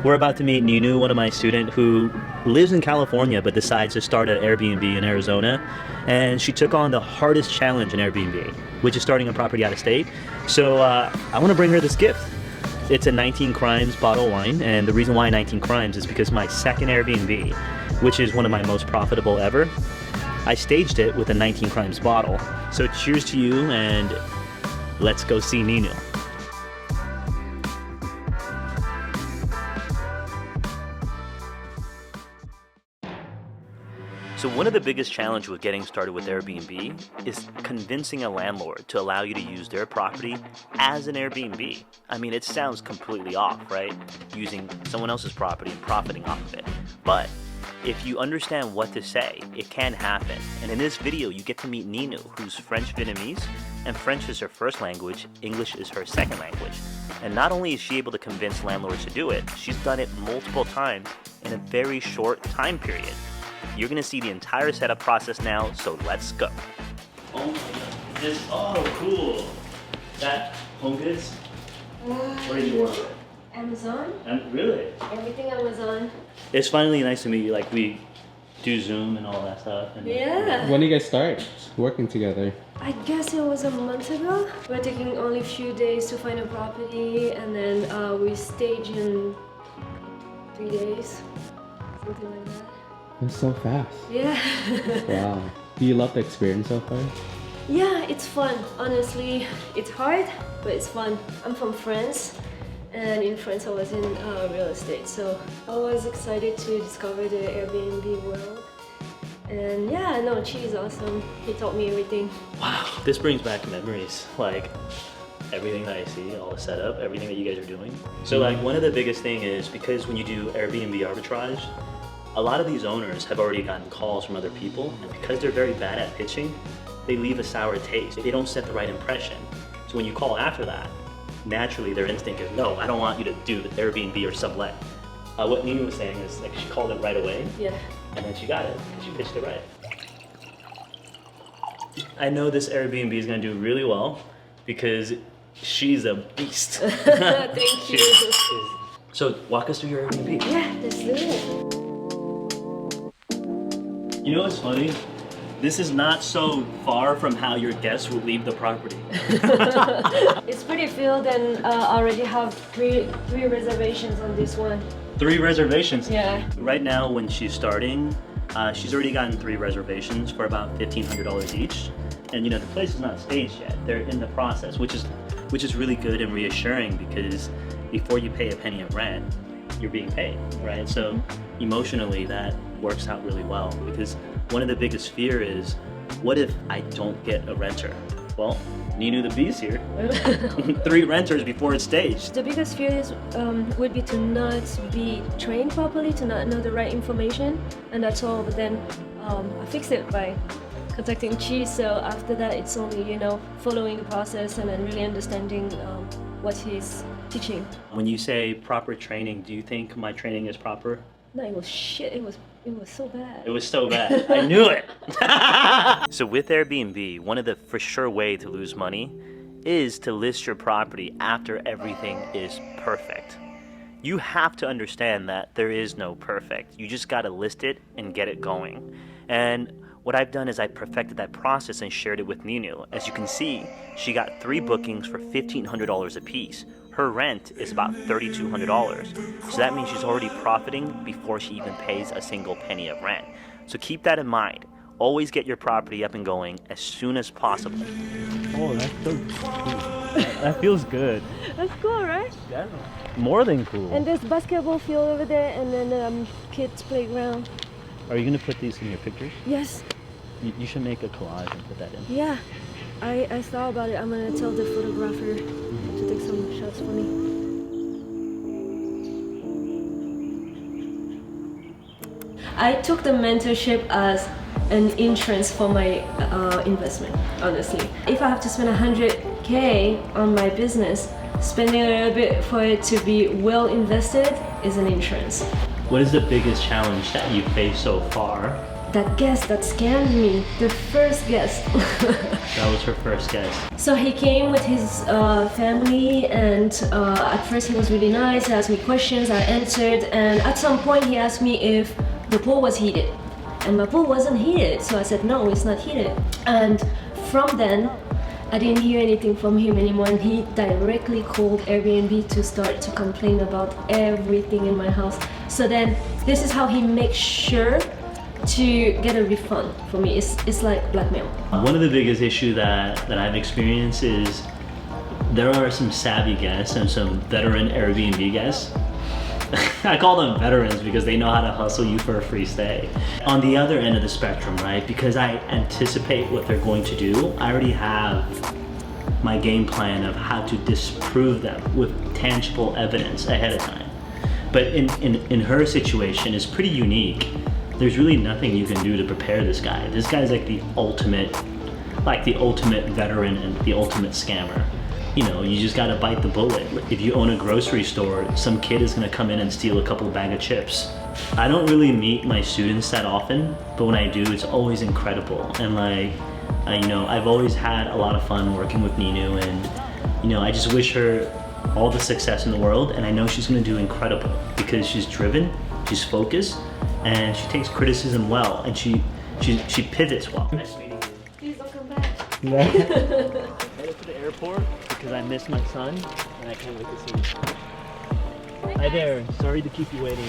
We're about to meet Ninu, one of my students who lives in California but decides to start an Airbnb in Arizona. And she took on the hardest challenge in Airbnb, which is starting a property out of state. So I want to bring her this gift. It's a 19 Crimes bottle of wine, and the reason why 19 Crimes is because my second Airbnb, which is one of my most profitable ever, I staged it with a 19 Crimes bottle. So cheers to you, and let's go see Ninu. So one of the biggest challenges with getting started with Airbnb is convincing a landlord to allow you to use their property as an Airbnb. I mean, it sounds completely off, right? Using someone else's property and profiting off of it. But if you understand what to say, it can happen. And in this video, you get to meet Ninu, who's French Vietnamese, and French is her first language, English is her second language. And not only is she able to convince landlords to do it, she's done it multiple times in a very short time period. You're gonna see the entire setup process now, so let's go. Oh my god, oh cool. That Home Goods? Where did you order it? Amazon. Really? Everything Amazon. It's finally nice to meet you, like we do Zoom and all that stuff. And yeah. When do you guys start working together? I guess it was a month ago. We're taking only a few days to find a property, and then we stage in 3 days, something like that. It's so fast. Yeah. Wow. Do you love the experience so far? Yeah, it's fun. Honestly, it's hard, but it's fun. I'm from France, and in France I was in real estate, so I was excited to discover the Airbnb world. And yeah, no, Chi is awesome. He taught me everything. Wow, this brings back memories. Like everything that I see, all the setup, everything that you guys are doing. So like one of the biggest thing is because when you do Airbnb arbitrage, a lot of these owners have already gotten calls from other people, and because they're very bad at pitching, they leave a sour taste. They don't set the right impression. So when you call after that, naturally their instinct is, no, I don't want you to do the Airbnb or sublet. What Nina was saying is like she called it right away, yeah, and then she got it because you pitched it right. I know this Airbnb is gonna do really well because she's a beast. Thank you. So walk us through your Airbnb. Yeah, let's do it. You know what's funny? This is not so far from how your guests will leave the property. It's pretty filled, and I already have three reservations on this one. 3 reservations? Yeah. Right now when she's starting, she's already gotten 3 reservations for about $1,500 each. And you know, the place is not staged yet. They're in the process, which is really good and reassuring because before you pay a penny of rent, you're being paid, right? So emotionally that works out really well because one of the biggest fear is, what if I don't get a renter? Well, Ninu the Bee's here. 3 renters before it's staged. The biggest fear is, would be to not be trained properly, to not know the right information, and that's all. But then I fixed it by contacting Chi, so after that it's only, you know, following the process and then really understanding what he's teaching. When you say proper training, do you think my training is proper? No, it was shit. It was so bad. It was so bad. I knew it. So with Airbnb, one of the for sure way to lose money is to list your property after everything is perfect. You have to understand that there is no perfect. You just got to list it and get it going. And what I've done is I perfected that process and shared it with Ninu. As you can see, she got 3 bookings for $1,500 a piece. Her rent is about $3,200. So that means she's already profiting before she even pays a single penny of rent. So keep that in mind. Always get your property up and going as soon as possible. Oh, that's so cool. That feels good. That's cool, right? Yeah, more than cool. And there's basketball field over there, and then kids playground. Are you gonna put these in your pictures? Yes. You should make a collage and put that in. Yeah, I thought about it. I'm gonna tell the photographer to take some shots for me. I took the mentorship as an insurance for my investment, honestly. If I have to spend 100K on my business, spending a little bit for it to be well invested is an insurance. What is the biggest challenge that you've faced so far that guest that scammed me, the first guest. That was her first guess. So he came with his family, and at first he was really nice, he asked me questions, I answered, and at some point he asked me if the pool was heated. And my pool wasn't heated, so I said, no, it's not heated. And from then, I didn't hear anything from him anymore, and he directly called Airbnb to start to complain about everything in my house. So then, this is how he makes sure to get a refund for me. It's like blackmail. One of the biggest issues that I've experienced is there are some savvy guests and some veteran Airbnb guests. I call them veterans because they know how to hustle you for a free stay. On the other end of the spectrum, right, because I anticipate what they're going to do, I already have my game plan of how to disprove them with tangible evidence ahead of time. But in her situation, it's pretty unique. There's really nothing you can do to prepare this guy. This guy's like the ultimate veteran and the ultimate scammer. You know, you just gotta bite the bullet. If you own a grocery store, some kid is gonna come in and steal a couple bag of chips. I don't really meet my students that often, but when I do, it's always incredible. And like, you know, I've always had a lot of fun working with Ninu, and you know, I just wish her all the success in the world, and I know she's gonna do incredible because she's driven, she's focused, and she takes criticism well, and she pivots well. Nice meeting you. Please don't come back. Yeah. Headed to the airport because I miss my son and I can't wait to see you. Hi there, sorry to keep you waiting.